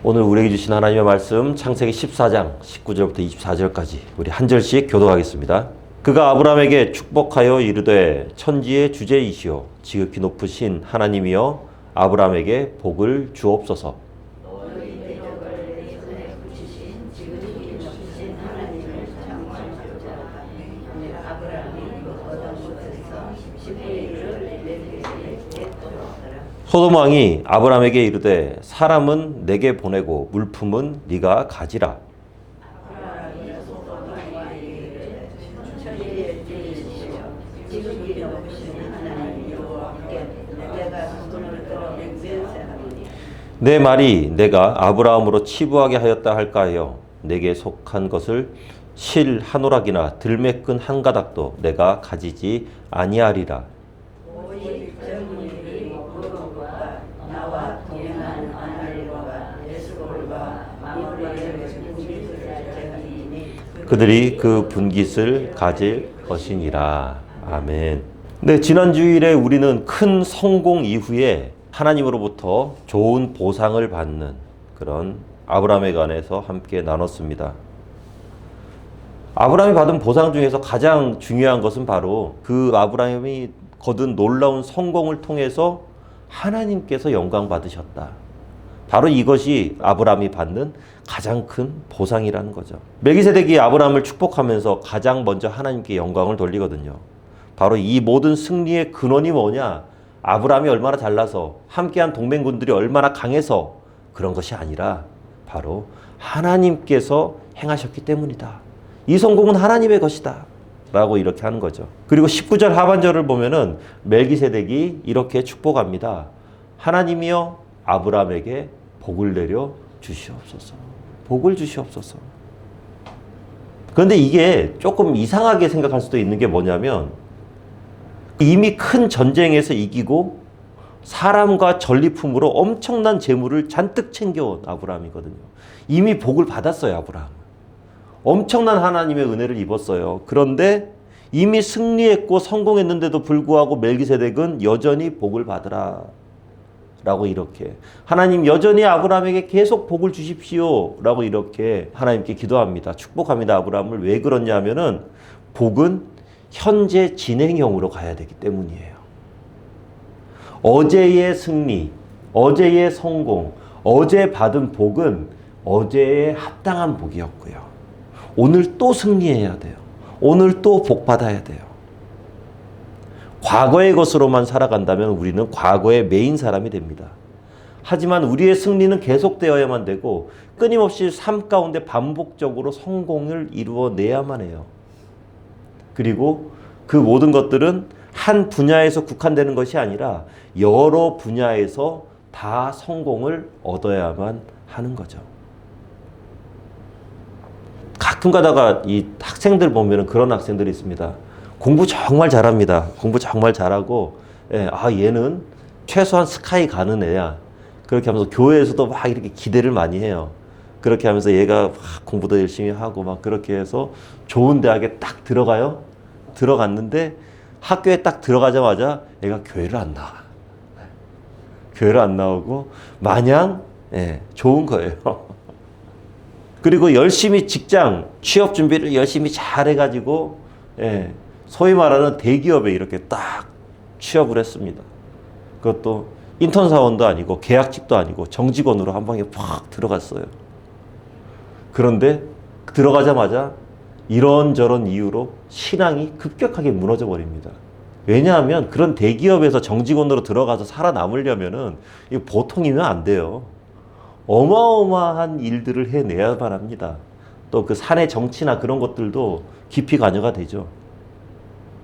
오늘 우리에게 주신 하나님의 말씀 창세기 14장 19절부터 24절까지 우리 한 절씩 교독하겠습니다. 그가 아브라함에게 축복하여 이르되 천지의 주제이시오 지극히 높으신 하나님이여 아브라함에게 복을 주옵소서. 소돔 왕이 아브라함에게 이르되 사람은 내게 보내고 물품은 네가 가지라. 내 말이 내가 아브라함으로 치부하게 하였다 할까 하여 내게 속한 것을 실 한 오락이나 들매끈 한 가닥도 내가 가지지 아니하리라. 그들이 그 분깃을 가질 것이니라. 아멘. 네, 지난 주일에 우리는 큰 성공 이후에 하나님으로부터 좋은 보상을 받는 그런 아브라함에 관해서 함께 나눴습니다. 아브라함이 받은 보상 중에서 가장 중요한 것은 바로 그 아브라함이 거둔 놀라운 성공을 통해서 하나님께서 영광 받으셨다. 바로 이것이 아브라함이 받는 가장 큰 보상이라는 거죠. 멜기세덱이 아브라함을 축복하면서 가장 먼저 하나님께 영광을 돌리거든요. 바로 이 모든 승리의 근원이 뭐냐? 아브라함이 얼마나 잘나서 함께한 동맹군들이 얼마나 강해서 그런 것이 아니라 바로 하나님께서 행하셨기 때문이다. 이 성공은 하나님의 것이다. 라고 이렇게 하는 거죠. 그리고 19절 하반절을 보면은 멜기세덱이 이렇게 축복합니다. 하나님이여 아브라함에게 복을 내려 주시옵소서. 복을 주시옵소서. 그런데 이게 조금 이상하게 생각할 수도 있는 게 뭐냐면 이미 큰 전쟁에서 이기고 사람과 전리품으로 엄청난 재물을 잔뜩 챙겨온 아브라함이거든요. 이미 복을 받았어요, 아브라함. 엄청난 하나님의 은혜를 입었어요. 그런데 이미 승리했고 성공했는데도 불구하고 멜기세덱은 여전히 복을 받으라. 라고 이렇게 하나님 여전히 아브라함에게 계속 복을 주십시오 라고 이렇게 하나님께 기도합니다. 축복합니다. 아브라함을. 왜 그러냐면은 복은 현재 진행형으로 가야 되기 때문이에요. 어제의 승리, 어제의 성공, 어제 받은 복은 어제에 합당한 복이었고요. 오늘 또 승리해야 돼요. 오늘 또 복 받아야 돼요. 과거의 것으로만 살아간다면 우리는 과거의 메인 사람이 됩니다. 하지만 우리의 승리는 계속되어야만 되고 끊임없이 삶 가운데 반복적으로 성공을 이루어내야만 해요. 그리고 그 모든 것들은 한 분야에서 국한되는 것이 아니라 여러 분야에서 다 성공을 얻어야만 하는 거죠. 가끔 가다가 이 학생들 보면 그런 학생들이 있습니다. 공부 정말 잘합니다. 공부 정말 잘하고, 얘는 최소한 스카이 가는 애야. 그렇게 하면서 교회에서도 막 이렇게 기대를 많이 해요. 그렇게 하면서 얘가 공부도 열심히 하고 막 그렇게 해서 좋은 대학에 딱 들어가요. 들어갔는데 학교에 딱 들어가자마자 얘가 교회를 안 나와. 교회를 안 나오고 마냥 좋은 거예요. 그리고 열심히 직장, 취업 준비를 열심히 잘 해가지고 소위 말하는 대기업에 이렇게 딱 취업을 했습니다. 그것도 인턴 사원도 아니고 계약직도 아니고 정직원으로 한 방에 팍 들어갔어요. 그런데 들어가자마자 이런저런 이유로 신앙이 급격하게 무너져 버립니다. 왜냐하면 그런 대기업에서 정직원으로 들어가서 살아남으려면은 이거 보통이면 안 돼요. 어마어마한 일들을 해내야만 합니다. 또 그 사내 정치나 그런 것들도 깊이 관여가 되죠.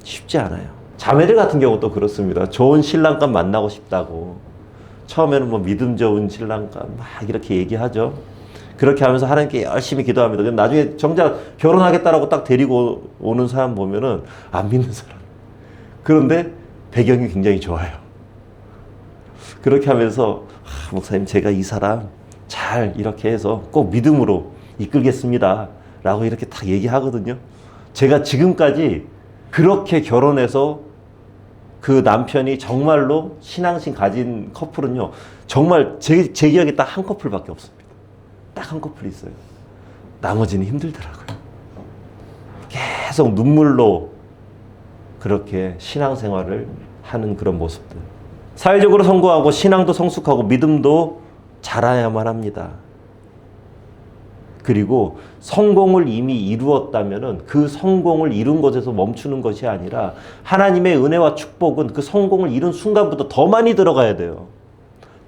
쉽지 않아요. 자매들 같은 경우도 그렇습니다. 좋은 신랑감 만나고 싶다고. 처음에는 뭐 믿음 좋은 신랑감 막 이렇게 얘기하죠. 그렇게 하면서 하나님께 열심히 기도합니다. 근데 나중에 정작 결혼하겠다라고 딱 데리고 오는 사람 보면은 안 믿는 사람. 그런데 배경이 굉장히 좋아요. 그렇게 하면서 목사님 제가 이 사람 잘 이렇게 해서 꼭 믿음으로 이끌겠습니다. 라고 이렇게 딱 얘기하거든요. 제가 지금까지 그렇게 결혼해서 그 남편이 정말로 신앙심 가진 커플은요, 정말 제 기억에 딱 한 커플밖에 없습니다. 딱 한 커플이 있어요. 나머지는 힘들더라고요. 계속 눈물로 그렇게 신앙생활을 하는 그런 모습들. 사회적으로 성공하고 신앙도 성숙하고 믿음도 자라야만 합니다. 그리고 성공을 이미 이루었다면은 그 성공을 이룬 것에서 멈추는 것이 아니라 하나님의 은혜와 축복은 그 성공을 이룬 순간부터 더 많이 들어가야 돼요.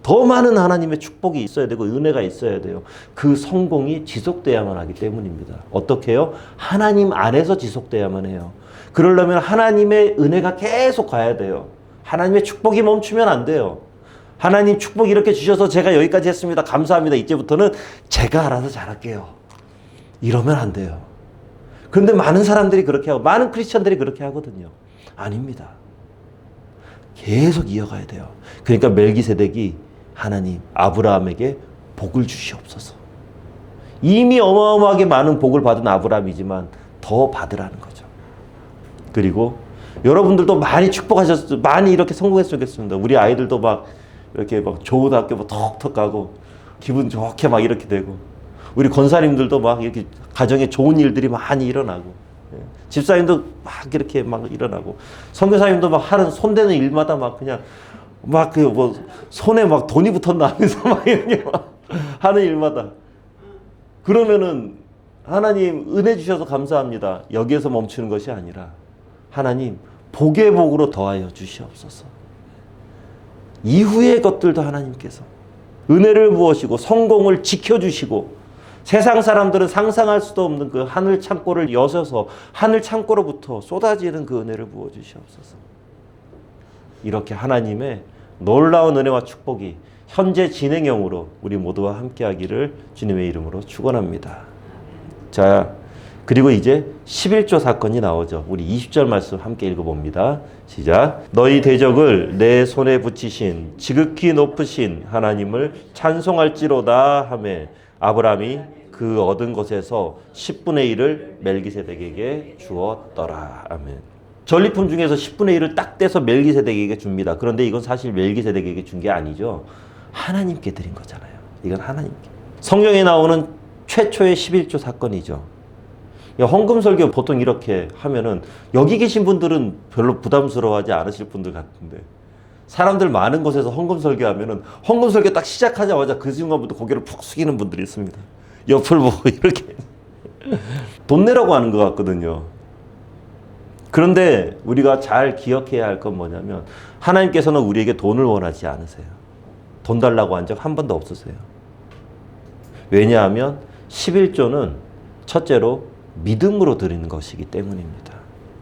더 많은 하나님의 축복이 있어야 되고 은혜가 있어야 돼요. 그 성공이 지속돼야만 하기 때문입니다. 어떻게 해요? 하나님 안에서 지속돼야만 해요. 그러려면 하나님의 은혜가 계속 가야 돼요. 하나님의 축복이 멈추면 안 돼요. 하나님 축복 이렇게 주셔서 제가 여기까지 했습니다. 감사합니다. 이제부터는 제가 알아서 잘할게요. 이러면 안 돼요. 그런데 많은 사람들이 그렇게 하고 많은 크리스천들이 그렇게 하거든요. 아닙니다. 계속 이어가야 돼요. 그러니까 멜기세덱이 하나님 아브라함에게 복을 주시옵소서. 이미 어마어마하게 많은 복을 받은 아브라함이지만 더 받으라는 거죠. 그리고 여러분들도 많이 축복하셨어요. 많이 이렇게 성공했으면 좋겠습니다. 우리 아이들도 막 이렇게 막 좋은 학교 막 턱턱 가고 기분 좋게 막 이렇게 되고 우리 권사님들도 막 이렇게 가정에 좋은 일들이 많이 일어나고 집사님도 막 이렇게 막 일어나고 선교사님도 막 하는 손대는 일마다 막 그냥 막 그 뭐 손에 막 돈이 붙었나 하면서 막 이렇게 막 하는 일마다 그러면은 하나님 은혜 주셔서 감사합니다. 여기에서 멈추는 것이 아니라 하나님 복의 복으로 더하여 주시옵소서. 이후의 것들도 하나님께서 은혜를 부으시고 성공을 지켜주시고 세상 사람들은 상상할 수도 없는 그 하늘 창고를 여셔서 하늘 창고로부터 쏟아지는 그 은혜를 부어주시옵소서. 이렇게 하나님의 놀라운 은혜와 축복이 현재 진행형으로 우리 모두와 함께하기를 주님의 이름으로 축원합니다. 자, 그리고 이제 11조 사건이 나오죠. 우리 20절 말씀 함께 읽어봅니다. 시작. 너희 대적을 내 손에 붙이신 지극히 높으신 하나님을 찬송할지로다 하매 아브라함이 그 얻은 것에서 10분의 1을 멜기세덱에게 주었더라. 아멘. 전리품 중에서 10분의 1을 딱 떼서 멜기세덱에게 줍니다. 그런데 이건 사실 멜기세덱에게 준 게 아니죠. 하나님께 드린 거잖아요. 이건 하나님께. 성경에 나오는 최초의 11조 사건이죠. 헌금 설교 보통 이렇게 하면은 여기 계신 분들은 별로 부담스러워하지 않으실 분들 같은데 사람들 많은 곳에서 헌금 설교하면은 헌금 설교 딱 시작하자마자 그 순간부터 고개를 푹 숙이는 분들이 있습니다. 옆을 보고 이렇게 돈 내라고 하는 것 같거든요. 그런데 우리가 잘 기억해야 할 건 뭐냐면 하나님께서는 우리에게 돈을 원하지 않으세요. 돈 달라고 한 적 한 번도 없으세요. 왜냐하면 11조는 첫째로 믿음으로 드리는 것이기 때문입니다.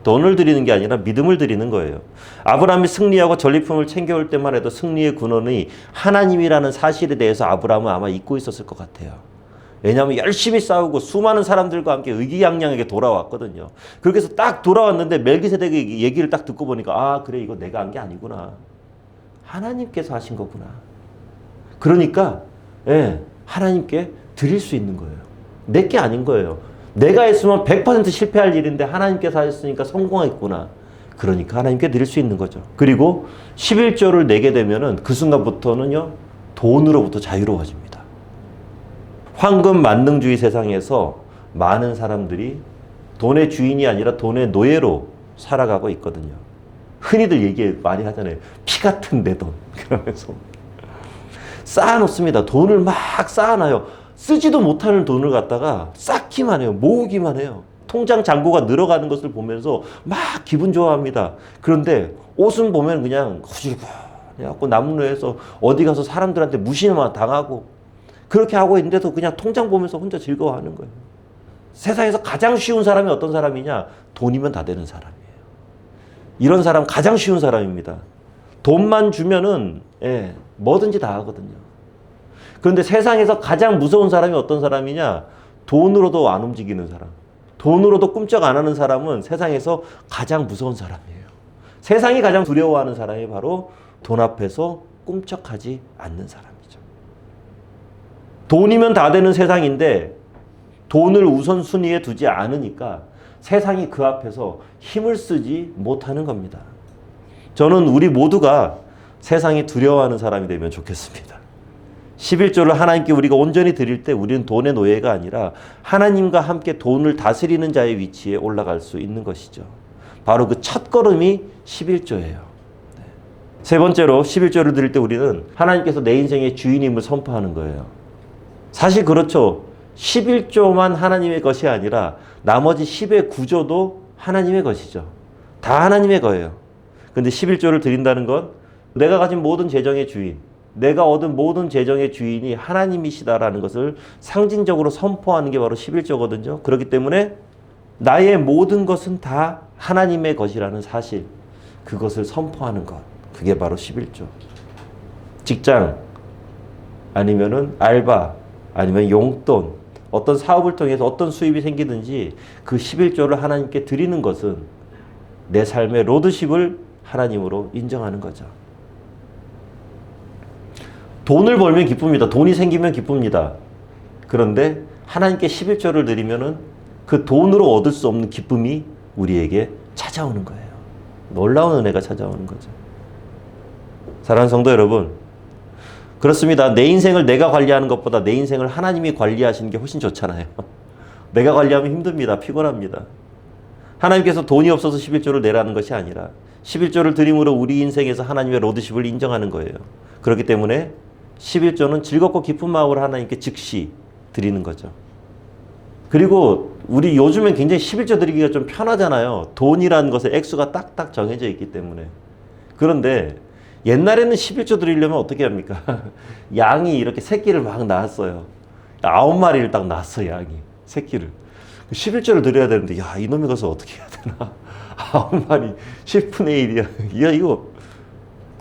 돈을 드리는 게 아니라 믿음을 드리는 거예요. 아브라함이 승리하고 전리품을 챙겨올 때만 해도 승리의 근원이 하나님이라는 사실에 대해서 아브라함은 아마 잊고 있었을 것 같아요. 왜냐하면 열심히 싸우고 수많은 사람들과 함께 의기양양하게 돌아왔거든요. 그렇게 해서 딱 돌아왔는데 멜기세덱의 얘기를 딱 듣고 보니까 아 그래 이거 내가 한 게 아니구나. 하나님께서 하신 거구나. 그러니까 하나님께 드릴 수 있는 거예요. 내 게 아닌 거예요. 내가 했으면 100% 실패할 일인데 하나님께서 하셨으니까 성공했구나. 그러니까 하나님께 드릴 수 있는 거죠. 그리고 11조를 내게 되면은 그 순간부터는요, 돈으로부터 자유로워집니다. 황금 만능주의 세상에서 많은 사람들이 돈의 주인이 아니라 돈의 노예로 살아가고 있거든요. 흔히들 얘기 많이 하잖아요. 피 같은 내 돈. 그러면서 쌓아놓습니다. 돈을 막 쌓아놔요. 쓰지도 못하는 돈을 갖다가 쌓기만 해요. 모으기만 해요. 통장 잔고가 늘어가는 것을 보면서 막 기분 좋아합니다. 그런데 옷은 보면 그냥 후줄근해갖고 남루에서 어디 가서 사람들한테 무시만 당하고 그렇게 하고 있는데도 그냥 통장 보면서 혼자 즐거워하는 거예요. 세상에서 가장 쉬운 사람이 어떤 사람이냐? 돈이면 다 되는 사람이에요. 이런 사람 가장 쉬운 사람입니다. 돈만 주면은 뭐든지 다 하거든요. 그런데 세상에서 가장 무서운 사람이 어떤 사람이냐? 돈으로도 안 움직이는 사람. 돈으로도 꿈쩍 안 하는 사람은 세상에서 가장 무서운 사람이에요. 세상이 가장 두려워하는 사람이 바로 돈 앞에서 꿈쩍하지 않는 사람이죠. 돈이면 다 되는 세상인데 돈을 우선순위에 두지 않으니까 세상이 그 앞에서 힘을 쓰지 못하는 겁니다. 저는 우리 모두가 세상이 두려워하는 사람이 되면 좋겠습니다. 11조를 하나님께 우리가 온전히 드릴 때 우리는 돈의 노예가 아니라 하나님과 함께 돈을 다스리는 자의 위치에 올라갈 수 있는 것이죠. 바로 그 첫걸음이 11조예요. 세 번째로 11조를 드릴 때 우리는 하나님께서 내 인생의 주인임을 선포하는 거예요. 사실 그렇죠. 11조만 하나님의 것이 아니라 나머지 10의 구조도 하나님의 것이죠. 다 하나님의 거예요. 근데 11조를 드린다는 건 내가 가진 모든 재정의 주인, 내가 얻은 모든 재정의 주인이 하나님이시다라는 것을 상징적으로 선포하는 게 바로 11조거든요. 그렇기 때문에 나의 모든 것은 다 하나님의 것이라는 사실, 그것을 선포하는 것, 그게 바로 11조. 직장, 아니면은 알바, 아니면 용돈, 어떤 사업을 통해서 어떤 수입이 생기든지 그 11조를 하나님께 드리는 것은 내 삶의 로드십을 하나님으로 인정하는 거죠. 돈을 벌면 기쁩니다. 돈이 생기면 기쁩니다. 그런데 하나님께 11조를 드리면은 그 돈으로 얻을 수 없는 기쁨이 우리에게 찾아오는 거예요. 놀라운 은혜가 찾아오는 거죠. 사랑하는 성도 여러분, 그렇습니다. 내 인생을 내가 관리하는 것보다 내 인생을 하나님이 관리하시는 게 훨씬 좋잖아요. 내가 관리하면 힘듭니다. 피곤합니다. 하나님께서 돈이 없어서 11조를 내라는 것이 아니라 11조를 드림으로 우리 인생에서 하나님의 로드십을 인정하는 거예요. 그렇기 때문에 11조는 즐겁고 기쁜 마음으로 하나님께 즉시 드리는 거죠. 그리고 우리 요즘엔 굉장히 11조 드리기가 좀 편하잖아요. 돈이라는 것의 액수가 딱딱 정해져 있기 때문에. 그런데 옛날에는 11조 드리려면 어떻게 합니까? 양이 이렇게 새끼를 막 낳았어요. 9마리를 딱 낳았어요, 양이. 새끼를. 11조를 드려야 되는데, 야, 이놈의 것을 어떻게 해야 되나? 9마리, 10분의 1이야. 야, 이거.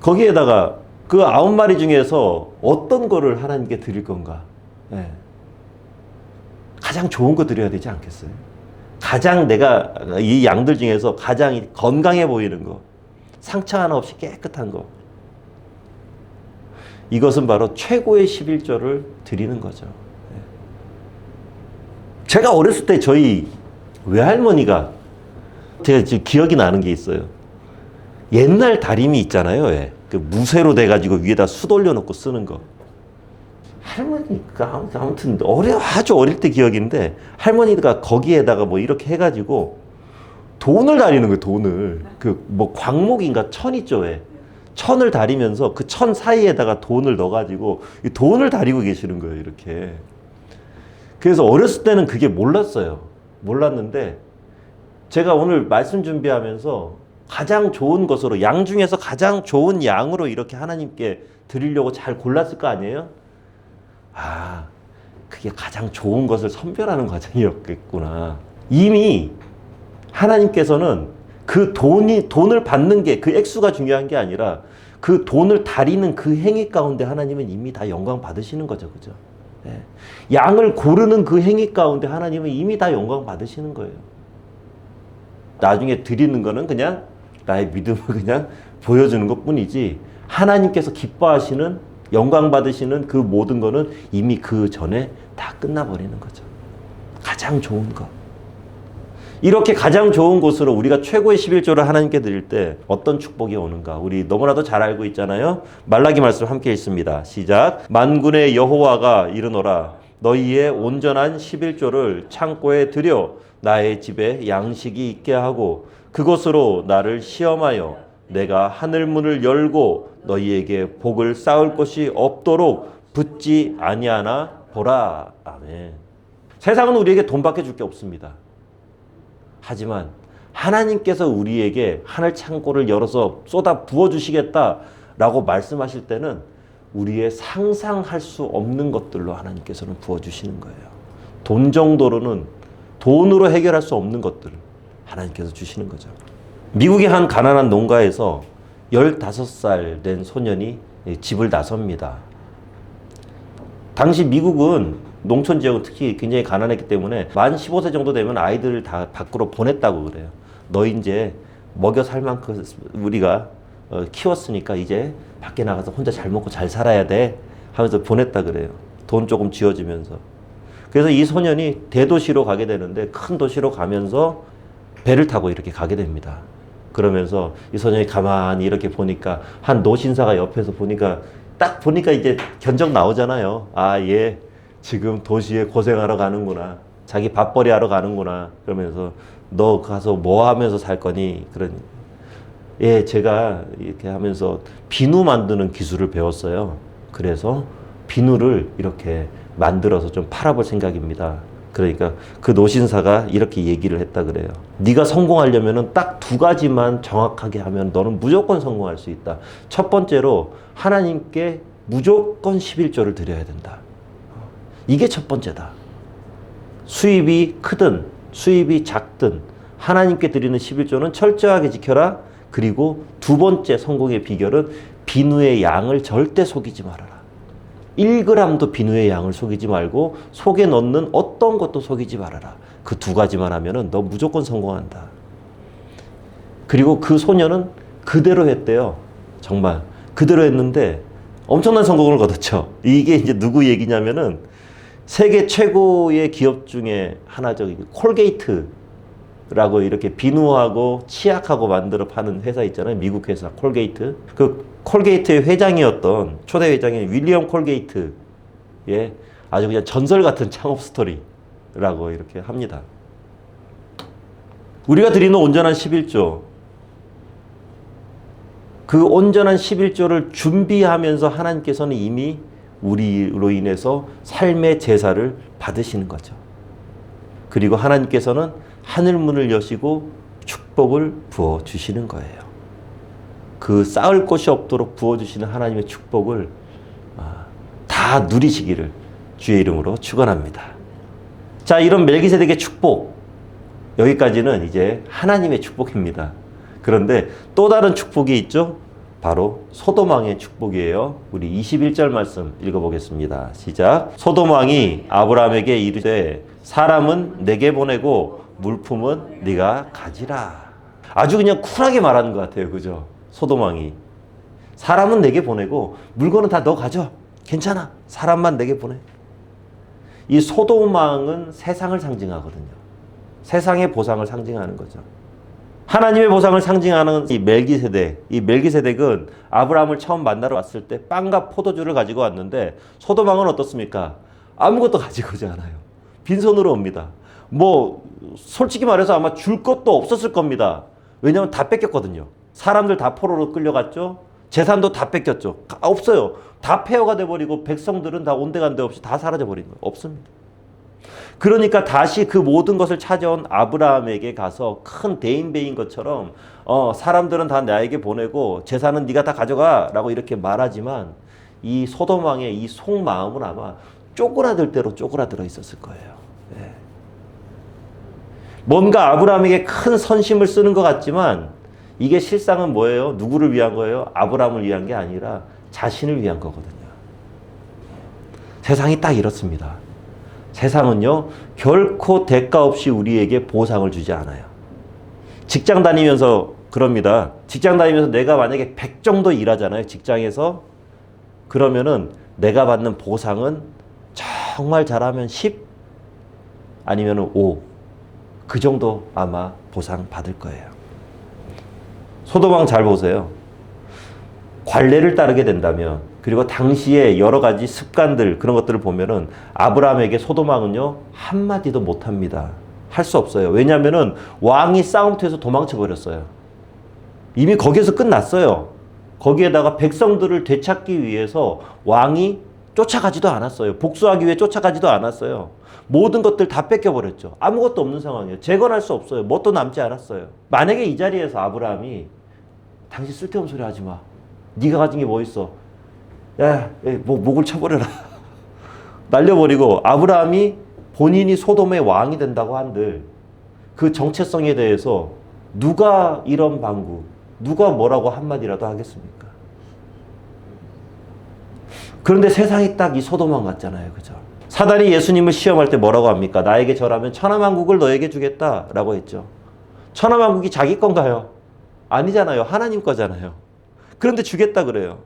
거기에다가 그 9마리 중에서 어떤 거를 하나님께 드릴 건가? 네. 가장 좋은 거 드려야 되지 않겠어요? 가장 내가 이 양들 중에서 가장 건강해 보이는 거. 상처 하나 없이 깨끗한 거. 이것은 바로 최고의 11조를 드리는 거죠. 제가 어렸을 때 저희 외할머니가 제가 지금 기억이 나는 게 있어요. 옛날 다리미 있잖아요. 예. 그 무쇠로 돼가지고 위에다 숯 올려놓고 쓰는 거. 할머니가 아무튼 아주 어릴 때 기억인데 할머니가 거기에다가 뭐 이렇게 해가지고 돈을 다리는 거예요. 돈을. 그 뭐 광목인가 천 있죠. 예. 천을 다리면서 그 천 사이에다가 돈을 넣어가지고 이 돈을 다리고 계시는 거예요. 이렇게. 그래서 어렸을 때는 그게 몰랐어요. 몰랐는데 제가 오늘 말씀 준비하면서 가장 좋은 것으로, 양 중에서 가장 좋은 양으로 이렇게 하나님께 드리려고 잘 골랐을 거 아니에요? 아, 그게 가장 좋은 것을 선별하는 과정이었겠구나. 이미 하나님께서는 그 돈을 받는 게, 그 액수가 중요한 게 아니라 그 돈을 다리는 그 행위 가운데 하나님은 이미 다 영광 받으시는 거죠. 그죠? 네. 양을 고르는 그 행위 가운데 하나님은 이미 다 영광 받으시는 거예요. 나중에 드리는 거는 그냥 나의 믿음을 그냥 보여주는 것 뿐이지, 하나님께서 기뻐하시는, 영광 받으시는 그 모든 거는 이미 그 전에 다 끝나버리는 거죠. 가장 좋은 것. 이렇게 가장 좋은 곳으로 우리가 최고의 11조를 하나님께 드릴 때 어떤 축복이 오는가, 우리 너무나도 잘 알고 있잖아요. 말라기 말씀 함께 읽습니다. 시작. 만군의 여호와가 이르노라. 너희의 온전한 11조를 창고에 들여 나의 집에 양식이 있게 하고 그것으로 나를 시험하여 내가 하늘문을 열고 너희에게 복을 쌓을 것이 없도록 붙지 아니하나 보라. 아멘. 세상은 우리에게 돈밖에 줄 게 없습니다. 하지만 하나님께서 우리에게 하늘 창고를 열어서 쏟아 부어주시겠다라고 말씀하실 때는 우리의 상상할 수 없는 것들로 하나님께서는 부어주시는 거예요. 돈 정도로는, 돈으로 해결할 수 없는 것들을 하나님께서 주시는 거죠. 미국의 한 가난한 농가에서 15살 된 소년이 집을 나섭니다. 당시 미국은 농촌 지역은 특히 굉장히 가난했기 때문에 만 15세 정도 되면 아이들을 다 밖으로 보냈다고 그래요. 너 이제 먹여 살 만큼 우리가 키웠으니까 이제 밖에 나가서 혼자 잘 먹고 잘 살아야 돼 하면서 보냈다 그래요. 돈 조금 쥐어주면서. 그래서 이 소년이 대도시로 가게 되는데, 큰 도시로 가면서 배를 타고 이렇게 가게 됩니다. 그러면서 이 소년이 가만히 이렇게 보니까 한 노신사가 옆에서 보니까 딱 보니까 이제 견적 나오잖아요. 아, 얘 지금 도시에 고생하러 가는구나. 자기 밥벌이 하러 가는구나. 그러면서 너 가서 뭐 하면서 살 거니? 그러니. 예, 제가 이렇게 하면서 비누 만드는 기술을 배웠어요. 그래서 비누를 이렇게 만들어서 좀 팔아볼 생각입니다. 그러니까 그 노신사가 이렇게 얘기를 했다 그래요. 네가 성공하려면 딱 두 가지만 정확하게 하면 너는 무조건 성공할 수 있다. 첫 번째로 하나님께 무조건 11조를 드려야 된다. 이게 첫 번째다. 수입이 크든 수입이 작든 하나님께 드리는 11조는 철저하게 지켜라. 그리고 두 번째 성공의 비결은 비누의 양을 절대 속이지 말아라. 1g도 비누의 양을 속이지 말고 속에 넣는 어떤 것도 속이지 말아라. 그 두 가지만 하면은 너 무조건 성공한다. 그리고 그 소녀는 그대로 했대요. 정말 그대로 했는데 엄청난 성공을 거뒀죠. 이게 이제 누구 얘기냐면은 세계 최고의 기업 중에 하나죠. 콜게이트라고 이렇게 비누하고 치약하고 만들어 파는 회사 있잖아요. 미국 회사 콜게이트. 그 콜게이트의 회장이었던 초대 회장인 윌리엄 콜게이트의 아주 그냥 전설 같은 창업 스토리라고 이렇게 합니다. 우리가 드리는 온전한 11조, 그 온전한 11조를 준비하면서 하나님께서는 이미 우리로 인해서 삶의 제사를 받으시는 거죠. 그리고 하나님께서는 하늘문을 여시고 축복을 부어주시는 거예요. 그 쌓을 곳이 없도록 부어주시는 하나님의 축복을 다 누리시기를 주의 이름으로 축원합니다. 자, 이런 멜기세덱의 축복, 여기까지는 이제 하나님의 축복입니다. 그런데 또 다른 축복이 있죠. 바로 소돔 왕의 축복이에요. 우리 21절 말씀 읽어보겠습니다. 시작. 소돔 왕이 아브라함에게 이르되 사람은 내게 보내고 물품은 네가 가지라. 아주 그냥 쿨하게 말하는 것 같아요. 그죠? 소돔 왕이 사람은 내게 보내고 물건은 다 너 가져. 괜찮아. 사람만 내게 보내. 이 소돔 왕은 세상을 상징하거든요. 세상의 보상을 상징하는 거죠. 하나님의 보상을 상징하는 이 멜기세덱은 아브라함을 처음 만나러 왔을 때 빵과 포도주를 가지고 왔는데 소돔 왕은 어떻습니까? 아무것도 가지고 오지 않아요. 빈손으로 옵니다. 뭐 솔직히 말해서 아마 줄 것도 없었을 겁니다. 왜냐하면 다 뺏겼거든요. 사람들 다 포로로 끌려갔죠. 재산도 다 뺏겼죠. 없어요. 다 폐허가 돼버리고 백성들은 다 온데간데 없이 다 사라져버린 거예요. 없습니다. 그러니까 다시 그 모든 것을 찾아온 아브라함에게 가서 큰 대인배인 것처럼 사람들은 다 나에게 보내고 재산은 네가 다 가져가 라고 이렇게 말하지만 이 소돔 왕의 이 속마음은 아마 쪼그라들 대로 쪼그라들어 있었을 거예요. 네. 뭔가 아브라함에게 큰 선심을 쓰는 것 같지만 이게 실상은 뭐예요? 누구를 위한 거예요? 아브라함을 위한 게 아니라 자신을 위한 거거든요. 세상이 딱 이렇습니다. 세상은요, 결코 대가 없이 우리에게 보상을 주지 않아요. 직장 다니면서 그럽니다. 직장 다니면서 내가 만약에 100 정도 일하잖아요. 직장에서. 그러면은 내가 받는 보상은 정말 잘하면 10 아니면 5. 그 정도 아마 보상 받을 거예요. 소돔 왕 잘 보세요. 관례를 따르게 된다면, 그리고 당시에 여러 가지 습관들, 그런 것들을 보면은 아브라함에게 소돔 왕은요, 한마디도 못 합니다. 할 수 없어요. 왜냐면은 왕이 싸움터에서 도망쳐 버렸어요. 이미 거기에서 끝났어요. 거기에다가 백성들을 되찾기 위해서 왕이 쫓아가지도 않았어요. 복수하기 위해 쫓아가지도 않았어요. 모든 것들 다 뺏겨버렸죠. 아무것도 없는 상황이에요. 재건할 수 없어요. 뭣도 남지 않았어요. 만약에 이 자리에서 아브라함이 당신 쓸데없는 소리 하지 마. 네가 가진 게 뭐 있어? 야, 목을 쳐버려라. 날려버리고 아브라함이 본인이 소돔의 왕이 된다고 한들 그 정체성에 대해서 누가 이런 방구, 누가 뭐라고 한마디라도 하겠습니까? 그런데 세상이 딱 이 소돔 왕 같잖아요. 그죠? 사단이 예수님을 시험할 때 뭐라고 합니까? 나에게 절하면 천하만국을 너에게 주겠다라고 했죠. 천하만국이 자기 건가요? 아니잖아요. 하나님 거잖아요. 그런데 주겠다 그래요.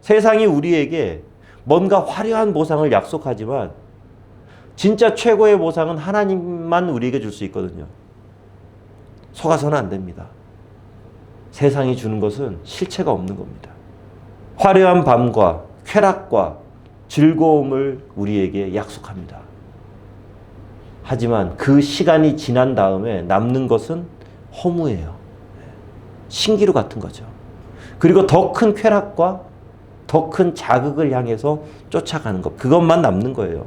세상이 우리에게 뭔가 화려한 보상을 약속하지만 진짜 최고의 보상은 하나님만 우리에게 줄 수 있거든요. 속아서는 안 됩니다. 세상이 주는 것은 실체가 없는 겁니다. 화려한 밤과 쾌락과 즐거움을 우리에게 약속합니다. 하지만 그 시간이 지난 다음에 남는 것은 허무예요. 신기루 같은 거죠. 그리고 더 큰 쾌락과 더 큰 자극을 향해서 쫓아가는 것, 그것만 남는 거예요.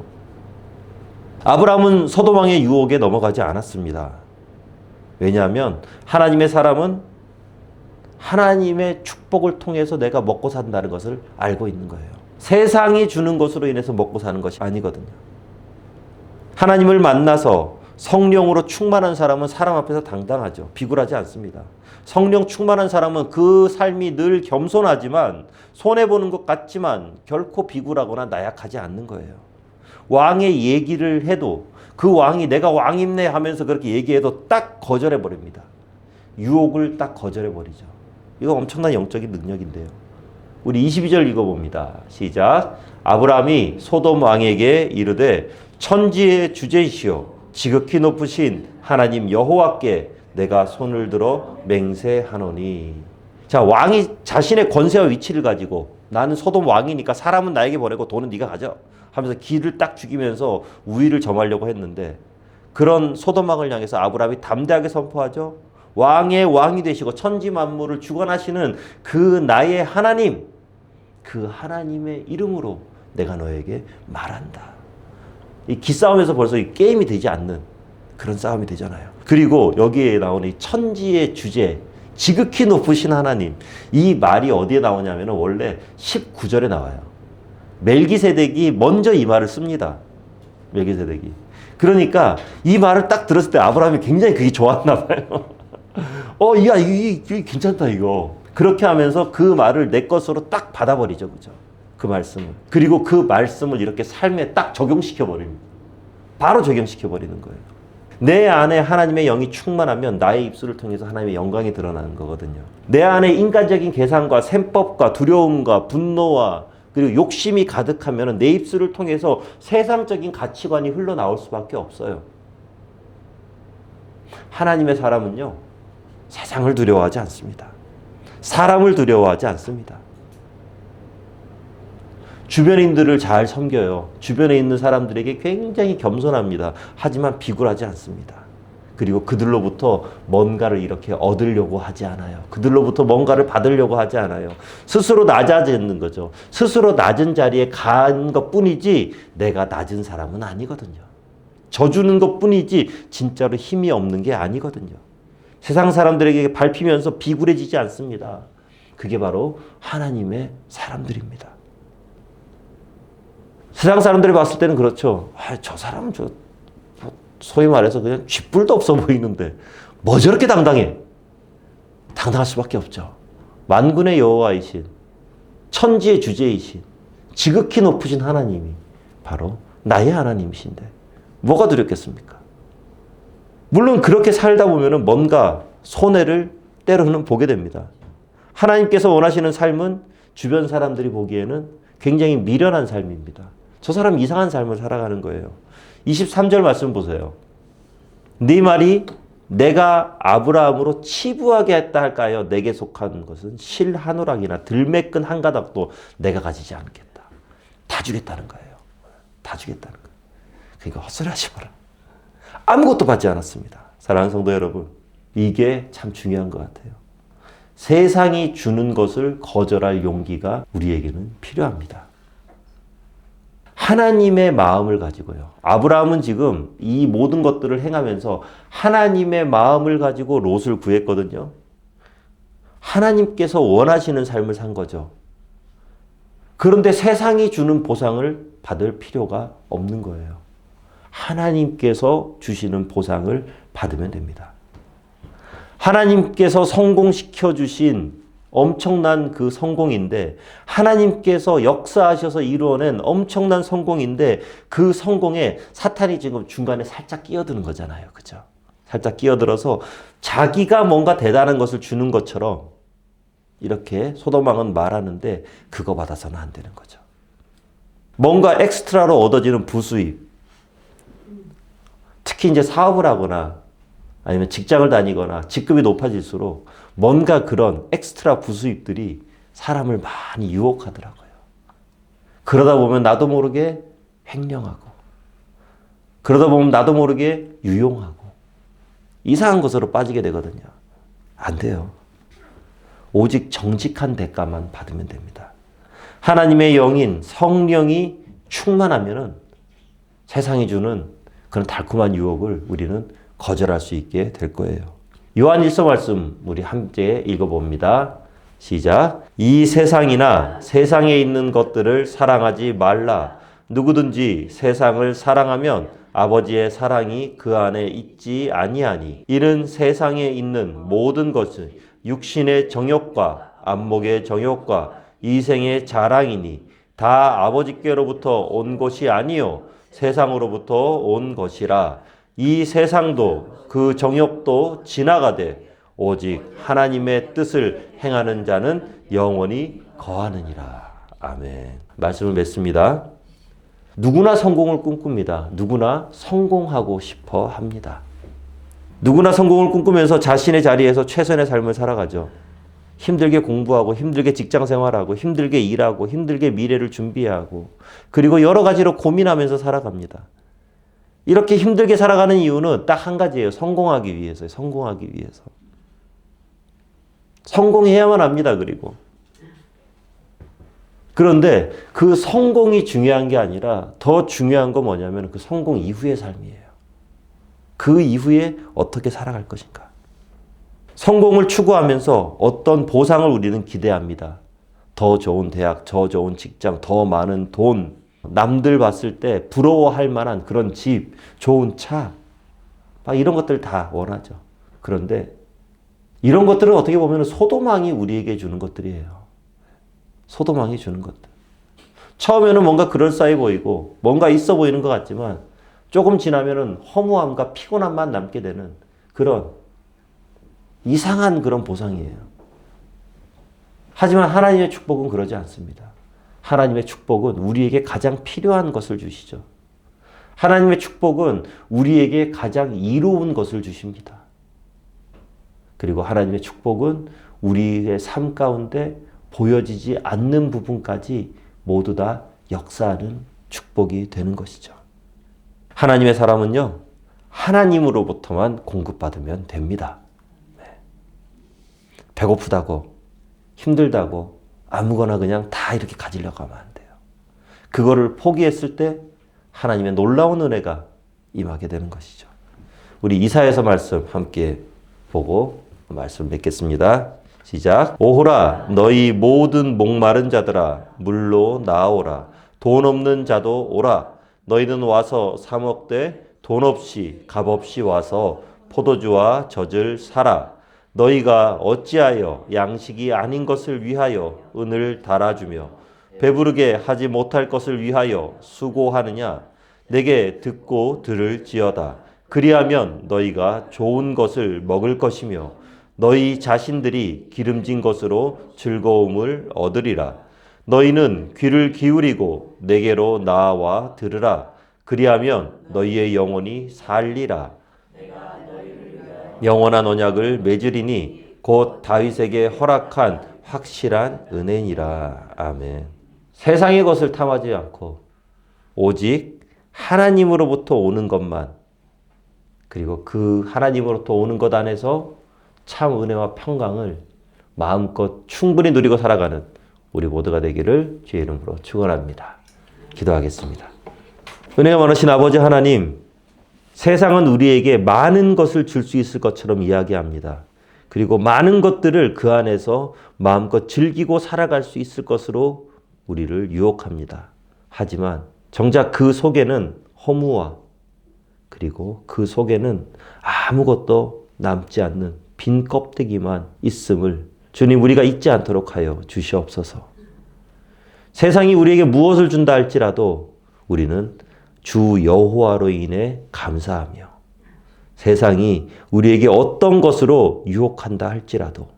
아브라함은 소돔 왕의 유혹에 넘어가지 않았습니다. 왜냐하면 하나님의 사람은 하나님의 축복을 통해서 내가 먹고 산다는 것을 알고 있는 거예요. 세상이 주는 것으로 인해서 먹고 사는 것이 아니거든요. 하나님을 만나서 성령으로 충만한 사람은 사람 앞에서 당당하죠. 비굴하지 않습니다. 성령 충만한 사람은 그 삶이 늘 겸손하지만 손해보는 것 같지만 결코 비굴하거나 나약하지 않는 거예요. 왕의 얘기를 해도 그 왕이 내가 왕입네 하면서 그렇게 얘기해도 딱 거절해버립니다. 유혹을 딱 거절해버리죠. 이거 엄청난 영적인 능력인데요. 우리 22절 읽어봅니다. 시작. 아브라함이 소돔 왕에게 이르되 천지의 주제이시오 지극히 높으신 하나님 여호와께 내가 손을 들어 맹세하노니. 자, 왕이 자신의 권세와 위치를 가지고 나는 소돔 왕이니까 사람은 나에게 보내고 돈은 네가 가져 하면서 기를 딱 죽이면서 우위를 점하려고 했는데 그런 소돔 왕을 향해서 아브라함이 담대하게 선포하죠. 왕의 왕이 되시고 천지 만물을 주관하시는 그 나의 하나님, 그 하나님의 이름으로 내가 너에게 말한다. 이 기싸움에서 벌써 이 게임이 되지 않는 그런 싸움이 되잖아요. 그리고 여기에 나오는 이 천지의 주제, 지극히 높으신 하나님, 이 말이 어디에 나오냐면 원래 19절에 나와요. 멜기세덱이 먼저 이 말을 씁니다. 멜기세덱이. 그러니까 이 말을 딱 들었을 때 아브라함이 굉장히 그게 좋았나 봐요. 야, 이게 괜찮다, 이거. 그렇게 하면서 그 말을 내 것으로 딱 받아버리죠. 그죠? 그 말씀을. 그리고 그 말씀을 이렇게 삶에 딱 적용시켜버립니다. 바로 적용시켜버리는 거예요. 내 안에 하나님의 영이 충만하면 나의 입술을 통해서 하나님의 영광이 드러나는 거거든요. 내 안에 인간적인 계산과 셈법과 두려움과 분노와 그리고 욕심이 가득하면 내 입술을 통해서 세상적인 가치관이 흘러나올 수밖에 없어요. 하나님의 사람은요, 세상을 두려워하지 않습니다. 사람을 두려워하지 않습니다. 주변인들을 잘 섬겨요. 주변에 있는 사람들에게 굉장히 겸손합니다. 하지만 비굴하지 않습니다. 그리고 그들로부터 뭔가를 이렇게 얻으려고 하지 않아요. 그들로부터 뭔가를 받으려고 하지 않아요. 스스로 낮아지는 거죠. 스스로 낮은 자리에 간 것뿐이지 내가 낮은 사람은 아니거든요. 져주는 것뿐이지 진짜로 힘이 없는 게 아니거든요. 세상 사람들에게 밟히면서 비굴해지지 않습니다. 그게 바로 하나님의 사람들입니다. 세상 사람들이 봤을 때는 그렇죠. 저 사람은 소위 말해서 그냥 쥐뿔도 없어 보이는데 뭐 저렇게 당당해? 당당할 수밖에 없죠. 만군의 여호와이신 천지의 주제이신 지극히 높으신 하나님이 바로 나의 하나님이신데 뭐가 두렵겠습니까? 물론 그렇게 살다 보면 뭔가 손해를 때로는 보게 됩니다. 하나님께서 원하시는 삶은 주변 사람들이 보기에는 굉장히 미련한 삶입니다. 저 사람 이상한 삶을 살아가는 거예요. 23절 말씀 보세요. 네 말이 내가 아브라함으로 치부하게 했다 할까요? 내게 속한 것은 실 한 오락이나 들매끈 한 가닥도 내가 가지지 않겠다. 다 주겠다는 거예요. 다 주겠다는 거예요. 그러니까 헛소리하지 마라. 아무것도 받지 않았습니다. 사랑하는 성도 여러분, 이게 참 중요한 것 같아요. 세상이 주는 것을 거절할 용기가 우리에게는 필요합니다. 하나님의 마음을 가지고요. 아브라함은 지금 이 모든 것들을 행하면서 하나님의 마음을 가지고 롯을 구했거든요. 하나님께서 원하시는 삶을 산 거죠. 그런데 세상이 주는 보상을 받을 필요가 없는 거예요. 하나님께서 주시는 보상을 받으면 됩니다. 하나님께서 성공시켜 주신 엄청난 그 성공인데 하나님께서 역사하셔서 이루어낸 엄청난 성공인데 그 성공에 사탄이 지금 중간에 살짝 끼어드는 거잖아요. 그죠? 살짝 끼어들어서 자기가 뭔가 대단한 것을 주는 것처럼 이렇게 소돔 왕은 말하는데 그거 받아서는 안 되는 거죠. 뭔가 엑스트라로 얻어지는 부수입, 특히 이제 사업을 하거나 아니면 직장을 다니거나 직급이 높아질수록 뭔가 그런 엑스트라 부수입들이 사람을 많이 유혹하더라고요. 그러다 보면 나도 모르게 횡령하고, 그러다 보면 나도 모르게 유용하고, 이상한 것으로 빠지게 되거든요. 안 돼요. 오직 정직한 대가만 받으면 됩니다. 하나님의 영인 성령이 충만하면은 세상이 주는 그런 달콤한 유혹을 우리는 거절할 수 있게 될 거예요. 요한 1서 말씀 우리 함께 읽어봅니다. 시작. 이 세상이나 세상에 있는 것들을 사랑하지 말라. 누구든지 세상을 사랑하면 아버지의 사랑이 그 안에 있지 아니하니. 이는 세상에 있는 모든 것은 육신의 정욕과 안목의 정욕과 이생의 자랑이니 다 아버지께로부터 온 것이 아니요 세상으로부터 온 것이라. 이 세상도 그 정욕도 지나가되 오직 하나님의 뜻을 행하는 자는 영원히 거하느니라. 아멘. 말씀을 맺습니다. 누구나 성공을 꿈꿉니다. 누구나 성공하고 싶어 합니다. 누구나 성공을 꿈꾸면서 자신의 자리에서 최선의 삶을 살아가죠. 힘들게 공부하고 힘들게 직장 생활하고 힘들게 일하고 힘들게 미래를 준비하고 그리고 여러 가지로 고민하면서 살아갑니다. 이렇게 힘들게 살아가는 이유는 딱 한 가지예요. 성공하기 위해서요. 성공하기 위해서. 성공해야만 합니다. 그런데 그 성공이 중요한 게 아니라 더 중요한 건 뭐냐면 그 성공 이후의 삶이에요. 그 이후에 어떻게 살아갈 것인가. 성공을 추구하면서 어떤 보상을 우리는 기대합니다. 더 좋은 대학, 더 좋은 직장, 더 많은 돈, 남들 봤을 때 부러워할 만한 그런 집, 좋은 차, 막 이런 것들 다 원하죠. 그런데 이런 것들은 어떻게 보면 소도망이 우리에게 주는 것들이에요. 소도망이 주는 것들. 처음에는 뭔가 그럴싸해 보이고 뭔가 있어 보이는 것 같지만 조금 지나면은 허무함과 피곤함만 남게 되는 그런 이상한 그런 보상이에요. 하지만 하나님의 축복은 그러지 않습니다. 하나님의 축복은 우리에게 가장 필요한 것을 주시죠. 하나님의 축복은 우리에게 가장 이로운 것을 주십니다. 그리고 하나님의 축복은 우리의 삶 가운데 보여지지 않는 부분까지 모두 다 역사하는 축복이 되는 것이죠. 하나님의 사람은요, 하나님으로부터만 공급받으면 됩니다. 배고프다고, 힘들다고, 아무거나 그냥 다 이렇게 가지려고 하면 안 돼요. 그거를 포기했을 때 하나님의 놀라운 은혜가 임하게 되는 것이죠. 우리 이사야서 말씀 함께 보고 말씀 맺겠습니다. 시작. 오호라 너희 모든 목마른 자들아 물로 나오라. 돈 없는 자도 오라. 너희는 와서 사 먹되 돈 없이 값 없이 와서 포도주와 젖을 사라. 너희가 어찌하여 양식이 아닌 것을 위하여 은을 달아주며 배부르게 하지 못할 것을 위하여 수고하느냐. 내게 듣고 들을지어다. 그리하면 너희가 좋은 것을 먹을 것이며 너희 자신들이 기름진 것으로 즐거움을 얻으리라. 너희는 귀를 기울이고 내게로 나와 들으라. 그리하면 너희의 영혼이 살리라. 영원한 언약을 맺으리니 곧 다윗에게 허락한 확실한 은혜니라. 아멘. 세상의 것을 탐하지 않고 오직 하나님으로부터 오는 것만, 그리고 그 하나님으로부터 오는 것 안에서 참 은혜와 평강을 마음껏 충분히 누리고 살아가는 우리 모두가 되기를 주의 이름으로 축원합니다. 기도하겠습니다. 은혜가 많으신 아버지 하나님, 세상은 우리에게 많은 것을 줄 수 있을 것처럼 이야기합니다. 그리고 많은 것들을 그 안에서 마음껏 즐기고 살아갈 수 있을 것으로 우리를 유혹합니다. 하지만 정작 그 속에는 허무와 그리고 그 속에는 아무것도 남지 않는 빈 껍데기만 있음을 주님 우리가 잊지 않도록 하여 주시옵소서. 세상이 우리에게 무엇을 준다 할지라도 우리는 주 여호와로 인해 감사하며 세상이 우리에게 어떤 것으로 유혹한다 할지라도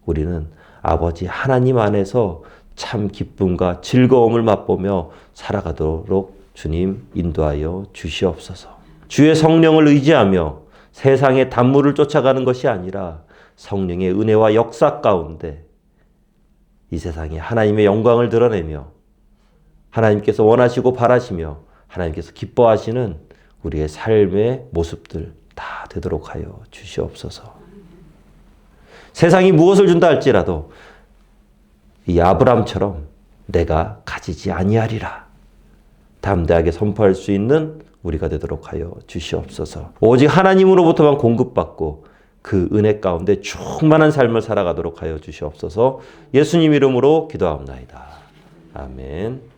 우리는 아버지 하나님 안에서 참 기쁨과 즐거움을 맛보며 살아가도록 주님 인도하여 주시옵소서. 주의 성령을 의지하며 세상의 단물을 쫓아가는 것이 아니라 성령의 은혜와 역사 가운데 이 세상에 하나님의 영광을 드러내며 하나님께서 원하시고 바라시며 하나님께서 기뻐하시는 우리의 삶의 모습들 다 되도록 하여 주시옵소서. 세상이 무엇을 준다 할지라도 이 아브람처럼 내가 가지지 아니하리라 담대하게 선포할 수 있는 우리가 되도록 하여 주시옵소서. 오직 하나님으로부터만 공급받고 그 은혜 가운데 충만한 삶을 살아가도록 하여 주시옵소서. 예수님 이름으로 기도하옵나이다. 아멘.